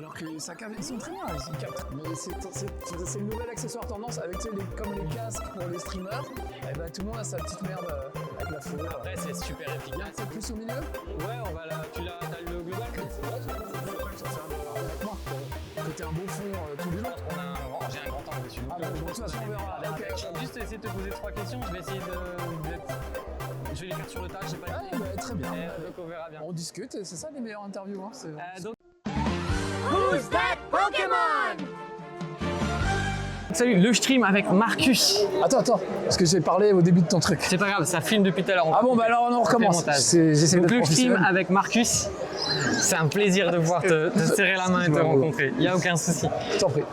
Alors que ça ils sont très bien, ils captent. Mais c'est le nouvel accessoire tendance avec comme les casques pour les streamers. Et ben tout le monde a sa petite merde avec la foule. Après, c'est super efficace. C'est plus au milieu. Ouais, on va là. Tu l'as le global. C'était un beau fond tout le long. J'ai un grand angle dessus. Ah bah, de toute façon, on verra. Okay. Je vais juste essayer de te poser 3 questions. Je vais essayer je vais les faire sur le tas, j'ai pas dit. Bah, très bien. Donc on verra bien. On discute, c'est ça les meilleures interviews. Hein, donc... Who's that Pokémon? Salut, le stream avec Marcus. Attends, parce que j'ai parlé au début de ton truc. C'est pas grave, ça filme depuis tout à l'heure. Ah bon, bah alors on recommence. J'essaie donc d'être le stream avec Marcus, c'est un plaisir de pouvoir te serrer la main et te rencontrer. Il n'y a aucun souci. Je t'en prie.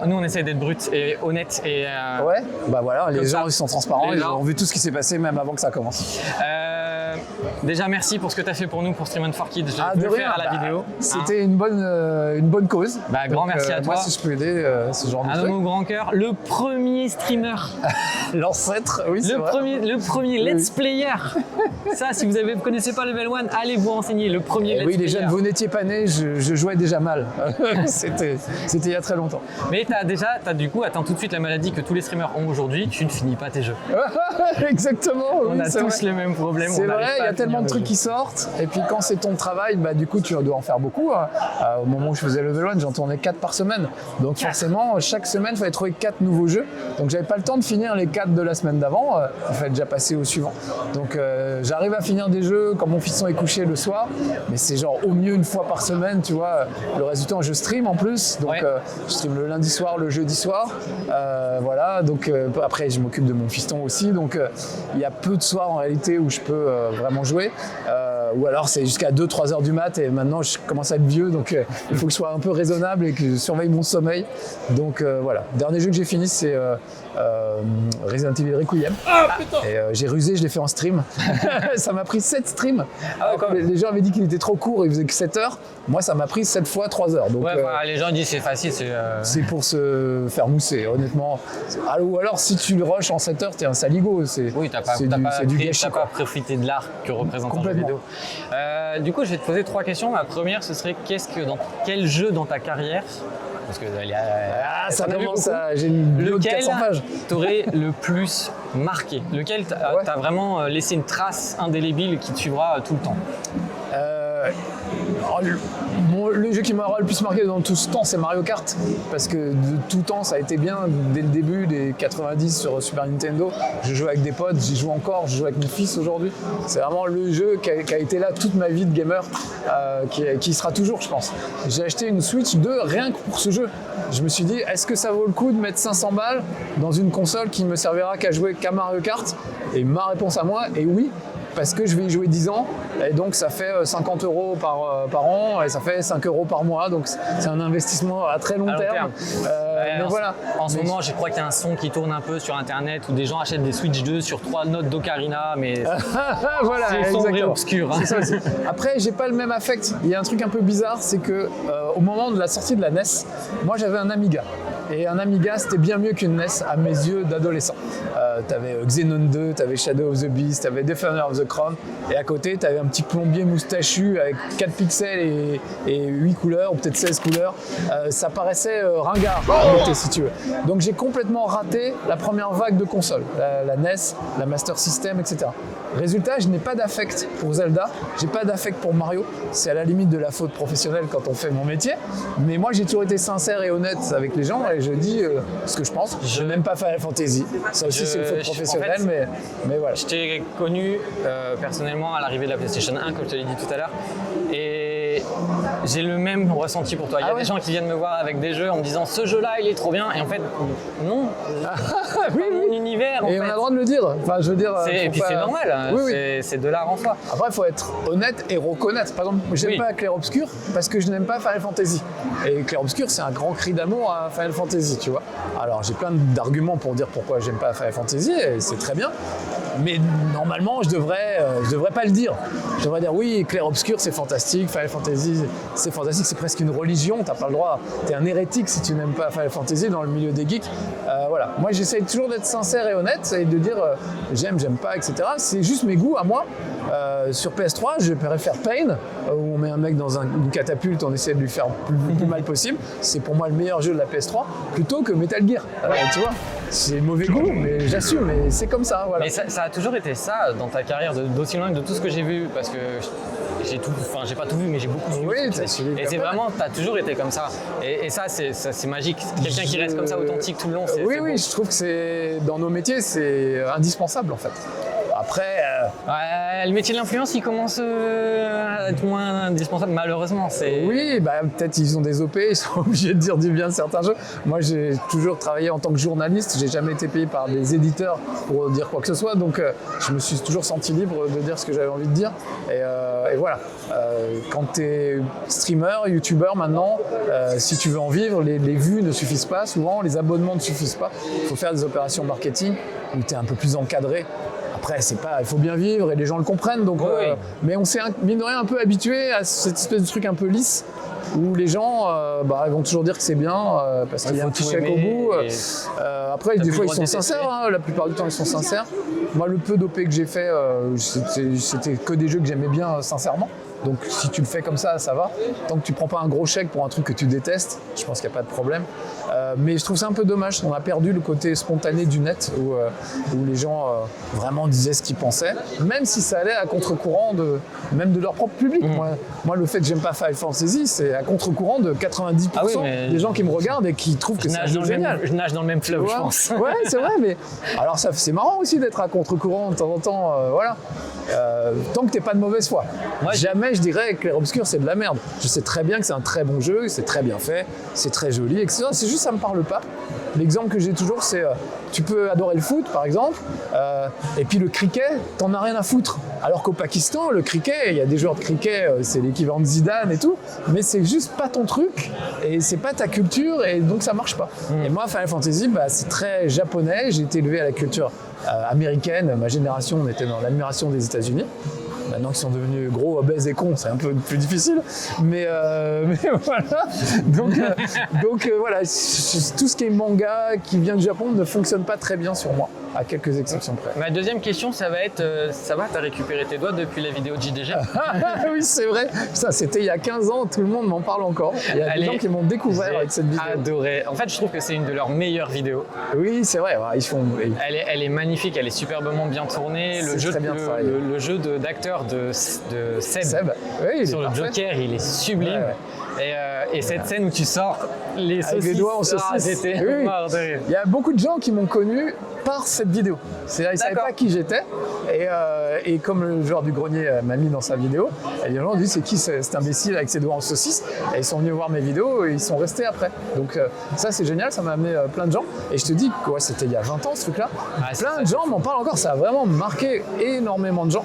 Nous, on essaie d'être brut et honnête. Et, ouais, bah voilà, les gens ils sont transparents, ils ont vu tout ce qui s'est passé même avant que ça commence. Déjà, merci pour ce que tu as fait pour nous pour Stream for Kids. Je vais le faire à la vidéo. C'était une bonne cause. Bah, grand merci à toi. Moi, si je peux aider ce genre de truc. Un homme au grand cœur, le premier streamer. L'ancêtre, oui, c'est vrai. Le premier let's player. Ça, si vous ne connaissez pas Level 1, allez vous renseigner. Le premier let's player. Oui, les jeunes, vous n'étiez pas nés, je jouais déjà mal. C'était il y a très longtemps. Mais t'as du coup atteint tout de suite la maladie que tous les streamers ont aujourd'hui. Tu ne finis pas tes jeux. Exactement. On a tous les mêmes problèmes. C'est vrai, il y a tellement de trucs qui sortent. Et puis quand c'est ton travail, bah, du coup, tu dois en faire beaucoup. Au moment où je faisais Level 1, j'en tournais 4 par semaine. Donc forcément, chaque semaine, il fallait trouver 4 nouveaux jeux. Donc j'avais pas le temps de finir les 4 de la semaine d'avant. Il fallait déjà passer au suivant. Donc j'arrive à finir des jeux quand mon fiston est couché le soir. Mais c'est genre au mieux une fois par semaine, tu vois. Le reste du temps, je stream en plus. Donc je stream le lundi soir, le jeudi soir. Voilà. Donc après, je m'occupe de mon fiston aussi. Donc il y a peu de soirs en réalité où je peux vraiment jouer. Ou alors c'est jusqu'à 2-3 heures du mat et maintenant je commence à être vieux donc il faut que je sois un peu raisonnable et que je surveille mon sommeil. Donc voilà, dernier jeu que j'ai fini c'est Resident Evil Requiem. Et j'ai rusé, je l'ai fait en stream. Ça m'a pris 7 streams. Les gens avaient dit qu'il était trop court, il faisait que 7 heures. Moi ça m'a pris 7 fois 3 heures. Donc, les gens disent c'est facile. C'est pour se faire mousser, honnêtement. Ou alors si tu le rushes en 7 heures, t'es un saligo. Oui, t'as pas profité de l'art que représente un jeu vidéo. Du coup, je vais te poser 3 questions. La première, ce serait quel jeu dans ta carrière, parce que ça commence à... J'ai une vidéo de 400 pages. T'aurais le plus marqué? Lequel t'as vraiment laissé une trace indélébile qui te suivra tout le temps? Le jeu qui m'aura le plus marqué dans tout ce temps, c'est Mario Kart. Parce que de tout temps, ça a été bien. Dès le début des 90 sur Super Nintendo, je jouais avec des potes, j'y joue encore, je joue avec mon fils aujourd'hui. C'est vraiment le jeu qui a été là toute ma vie de gamer, qui sera toujours, je pense. J'ai acheté une Switch 2 rien que pour ce jeu. Je me suis dit, est-ce que ça vaut le coup de mettre 500 balles dans une console qui me servira qu'à Mario Kart? Et ma réponse à moi est oui. Parce que je vais y jouer 10 ans et donc ça fait 50 € par an et ça fait 5 € par mois, donc c'est un investissement à très long terme. Mais voilà. En ce moment, je crois qu'il y a un son qui tourne un peu sur internet où des gens achètent des Switch 2 sur 3 notes d'Ocarina, mais voilà, c'est sombre et obscur. Hein. C'est ça, après, j'ai pas le même affect. Il y a un truc un peu bizarre, c'est que au moment de la sortie de la NES, moi j'avais un Amiga. Et un Amiga, c'était bien mieux qu'une NES à mes yeux d'adolescent. T'avais Xenon 2, t'avais Shadow of the Beast, t'avais Defender of the Crown, et à côté, t'avais un petit plombier moustachu avec 4 pixels et 8 couleurs, ou peut-être 16 couleurs. Ça paraissait ringard, si tu veux. Donc j'ai complètement raté la première vague de consoles, la NES, la Master System, etc. Résultat, je n'ai pas d'affect pour Zelda, j'ai pas d'affect pour Mario. C'est à la limite de la faute professionnelle quand on fait mon métier. Mais moi, j'ai toujours été sincère et honnête avec les gens et je dis ce que je pense. Je n'aime pas Final Fantasy. Ça aussi, c'est une faute professionnelle, en fait, mais voilà. Je t'ai connu personnellement à l'arrivée de la PlayStation 1, comme je te l'ai dit tout à l'heure. Et j'ai le même ressenti pour toi. Il y a des gens qui viennent me voir avec des jeux en me disant ce jeu-là, il est trop bien. Et en fait, non. C'est pas mon univers. Et on a le droit de le dire. Enfin, je veux dire. Et puis c'est normal. C'est de l'art en soi. Après, il faut être honnête et reconnaître. Par exemple, j'aime pas Clair Obscur parce que je n'aime pas Final Fantasy. Et Clair Obscur, c'est un grand cri d'amour à Final Fantasy, tu vois. Alors, j'ai plein d'arguments pour dire pourquoi j'aime pas Final Fantasy, et c'est très bien. Mais normalement, je devrais pas le dire. Je devrais dire oui, Clair Obscur, c'est fantastique. Final Fantasy, c'est fantastique. C'est presque une religion. T'as pas le droit. T'es un hérétique si tu n'aimes pas Final Fantasy dans le milieu des geeks. Voilà. Moi, j'essaye toujours d'être sincère et honnête et de dire j'aime pas, etc. C'est juste mes goûts à moi. Sur PS3, je préfère Pain, où on met un mec dans une catapulte, on essaie de lui faire le plus mal possible. C'est pour moi le meilleur jeu de la PS3, plutôt que Metal Gear. Tu vois, c'est mauvais goût, mais j'assume, mais c'est comme ça. Voilà. Mais ça a toujours été ça dans ta carrière d'aussi loin que de tout ce que j'ai vu, parce que j'ai pas tout vu, mais j'ai beaucoup suivi. Oui, t'as suivi. Et c'est vraiment, t'as toujours été comme ça. Et ça, c'est magique. Quelqu'un qui reste comme ça authentique tout le long, c'est Oui, beau. je trouve que c'est dans nos métiers, c'est indispensable en fait. Après, Ouais, le métier de l'influence, il commence à être moins indispensable, malheureusement. oui, bah, peut-être ils ont des OP, ils sont obligés de dire du bien de certains jeux. Moi, j'ai toujours travaillé en tant que journaliste, j'ai jamais été payé par des éditeurs pour dire quoi que ce soit, donc je me suis toujours senti libre de dire ce que j'avais envie de dire. Et voilà, quand tu es streamer, youtubeur maintenant, si tu veux en vivre, les vues ne suffisent pas souvent, les abonnements ne suffisent pas. Il faut faire des opérations marketing où tu es un peu plus encadré. Après, il faut bien vivre et les gens le comprennent. Donc, oui. Mais on s'est, mine de rien, un peu habitué à cette espèce de truc un peu lisse où les gens ils vont toujours dire que c'est bien parce qu'il y a un petit chèque au bout. Après, des fois, ils sont sincères. Hein, la plupart du temps, ils sont sincères. Moi, le peu d'OP que j'ai fait, c'était que des jeux que j'aimais bien sincèrement. Donc si tu le fais comme ça, ça va. Tant que tu prends pas un gros chèque pour un truc que tu détestes, je pense qu'il n'y a pas de problème. Mais je trouve ça un peu dommage. On a perdu le côté spontané du net où les gens vraiment disaient ce qu'ils pensaient, même si ça allait à contre-courant même de leur propre public. Moi, le fait que j'aime pas Final Fantasy, c'est à contre-courant de 90% des gens qui me regardent et qui trouvent que c'est un jeu génial. Je nage dans le même fleuve, je pense. Ouais, c'est vrai, mais alors c'est marrant aussi d'être à contre-courant de temps en temps. Voilà. Tant que t'es pas de mauvaise foi. Jamais je dirais que Clair Obscur c'est de la merde. Je sais très bien que c'est un très bon jeu, c'est très bien fait, c'est très joli, etc. C'est juste ça me parle pas. L'exemple que j'ai toujours, c'est tu peux adorer le foot par exemple, et puis le cricket, t'en as rien à foutre. Alors qu'au Pakistan, le cricket, il y a des joueurs de cricket, c'est l'équivalent de Zidane et tout, mais c'est juste pas ton truc et c'est pas ta culture et donc ça marche pas. Et moi, Final Fantasy, c'est très japonais. J'ai été élevé à la culture américaine. Ma génération, on était dans l'admiration des États-Unis. Maintenant qu'ils sont devenus gros, obèses et cons, c'est un peu plus difficile. Mais voilà. Donc voilà, tout ce qui est manga, qui vient du Japon, ne fonctionne pas très bien sur moi, à quelques exceptions près. Ma deuxième question, ça va être, t'as récupéré tes doigts depuis la vidéo de JDG? Oui, c'est vrai. Ça, c'était il y a 15 ans, tout le monde m'en parle encore. Il y a des gens qui m'ont découvert avec cette vidéo. Adoré. En fait, je trouve que c'est une de leurs meilleures vidéos. Oui, c'est vrai. Ils font. Elle est magnifique, elle est superbement bien tournée. Le jeu d'acteur de Seb, oui, sur le Joker, il est sublime. Ouais. Et cette scène où tu sors les saucisses, avec les doigts en saucisse. J'étais mort de rire. Il y a beaucoup de gens qui m'ont connu par cette vidéo. C'est-à-dire, ils ne savaient pas qui j'étais. Et comme le joueur du grenier m'a mis dans sa vidéo, les gens ont dit c'est qui cet imbécile avec ses doigts en saucisse. Et ils sont venus voir mes vidéos et ils sont restés après. Donc ça, c'est génial, ça m'a amené plein de gens. Et je te dis que c'était il y a 20 ans ce truc-là. Plein de gens m'en parlent encore. Ça a vraiment marqué énormément de gens.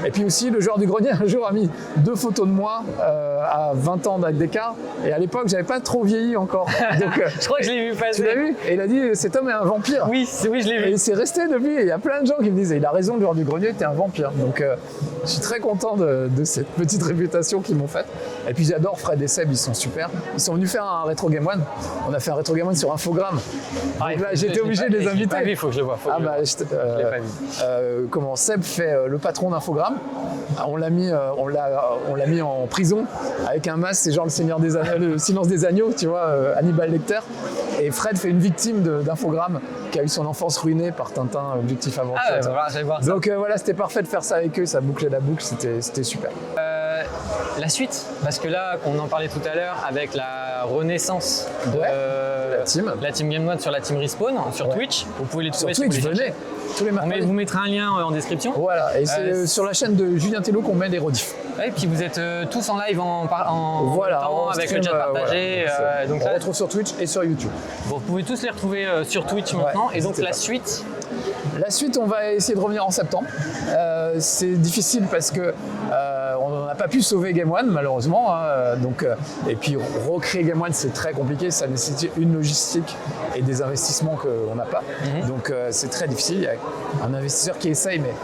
Et puis aussi, le joueur du grenier, un jour, a mis 2 photos de moi à 20 ans d'écart. Et à l'époque, j'avais pas trop vieilli encore. Donc, je crois que je l'ai vu passer. Tu l'as vu? Et il a dit cet homme est un vampire. Oui, je l'ai vu. Et c'est resté depuis. Il y a plein de gens qui me disent il a raison, le joueur du grenier, t'es un vampire. Donc je suis très content de cette petite réputation qu'ils m'ont faite. Et puis j'adore Fred et Seb, ils sont super. Ils sont venus faire un Retro Game One. On a fait un Retro Game One sur Infogrames. Donc là, j'étais obligé de les inviter. Il faut que je le voie. Je l'ai pas vu. Comment Seb fait le patron d'Infogrames. On l'a mis en prison avec un masque, c'est genre le silence des agneaux, tu vois, Hannibal Lecter. Et Fred fait une victime d'Infogrames qui a eu son enfance ruinée par Tintin, Objectif Aventure. Ah ouais, voilà, j'allais voir ça. Donc voilà, c'était parfait de faire ça avec eux, ça bouclait la boucle, c'était super. La suite, parce que là, on en parlait tout à l'heure avec la renaissance de la team Game One sur la team Respawn, sur Twitch. Vous pouvez les trouver sur Twitch, venez. Tous les mercredis. Vous mettrez un lien en description. Voilà, et c'est sur la chaîne de Julien Tello qu'on met les rediffs. Et puis vous êtes tous en live en temps, avec le chat partagé. Donc on retrouve sur Twitch et sur YouTube. Vous pouvez tous les retrouver sur Twitch maintenant. Et donc la suite, on va essayer de revenir en septembre. C'est difficile parce que on n'a pas pu sauver Game One malheureusement. Et puis recréer Game One c'est très compliqué, ça nécessite une logistique et des investissements qu'on n'a pas. Donc c'est très difficile. Il y a un investisseur qui essaye, mais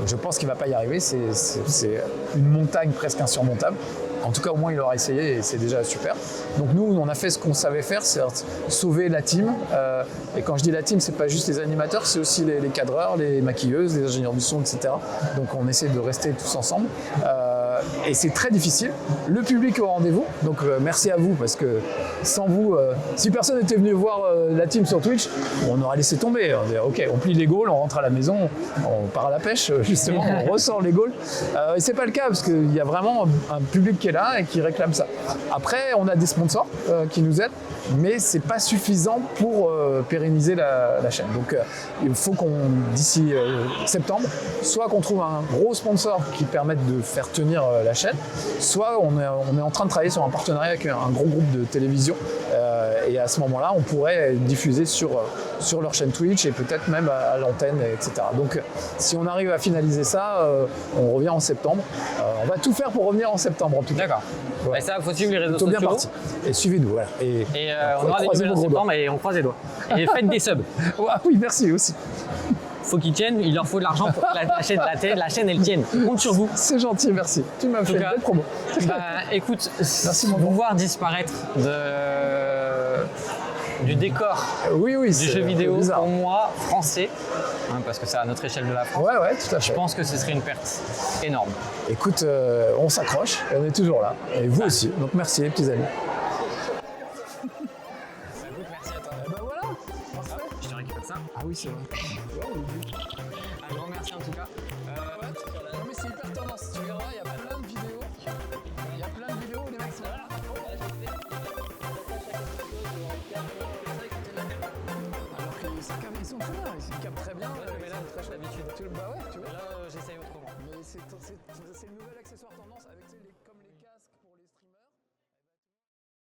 je pense qu'il ne va pas y arriver. C'est une montagne presque insurmontable. En tout cas, au moins, il aura essayé et c'est déjà super. Donc nous, on a fait ce qu'on savait faire, c'est sauver la team. Et quand je dis la team, c'est pas juste les animateurs, c'est aussi les cadreurs, les maquilleuses, les ingénieurs du son, etc. Donc on essaie de rester tous ensemble. Et c'est très difficile. Le public est au rendez-vous, donc merci à vous parce que sans vous, si personne n'était venu voir la team sur Twitch, on aurait laissé tomber. On dirait, ok, on plie les goals, on rentre à la maison, on part à la pêche, justement, on ressort les goals. Et c'est pas le cas parce qu'il y a vraiment un public qui est là et qui réclame ça. Après, on a des sponsors qui nous aident, mais c'est pas suffisant pour pérenniser la chaîne. Donc il faut qu'on, d'ici septembre, soit qu'on trouve un gros sponsor qui permette de faire tenir la chaîne, soit on est en train de travailler sur un partenariat avec un gros groupe de télévision et à ce moment-là, on pourrait diffuser sur leur chaîne Twitch et peut-être même à l'antenne, etc. Donc si on arrive à finaliser ça, on revient en septembre. On va tout faire pour revenir en septembre en tout cas. D'accord. Ouais. Et ça, il faut suivre les réseaux Plutôt sociaux. bien parti. Et suivez-nous, voilà. Et On aura des nouvelles en septembre et on croise les doigts. Et faites des subs. Ah oui, merci aussi. Faut qu'ils tiennent, il leur faut de l'argent pour que la chaîne elle tienne. On compte sur vous. C'est gentil, merci. Tu m'as fait une cas, belle promo. Bah écoute, mon vous bon. voir disparaître du décor Oui, du c'est jeu vidéo bizarre. pour moi, français, hein, parce que c'est à notre échelle de la France, Ouais, tout à fait. je pense que ce serait une perte énorme. Écoute, on s'accroche et on est toujours là. Et vous aussi. Donc merci les petits amis. Merci à toi. Ben voilà, parfait. Je te récupère ça. Ah oui, c'est vrai. Un grand merci en tout cas. Non mais c'est hyper tendance, tu verras, il y a plein de vidéos. Il y a plein de vidéos où les mecs sont là. Alors que ça capte, ils sont très bien, ils captent très bien. Mais là, très d'habitude. Bah ouais, tu vois. Là, j'essaye autrement. Mais c'est le nouvel accessoire tendance avec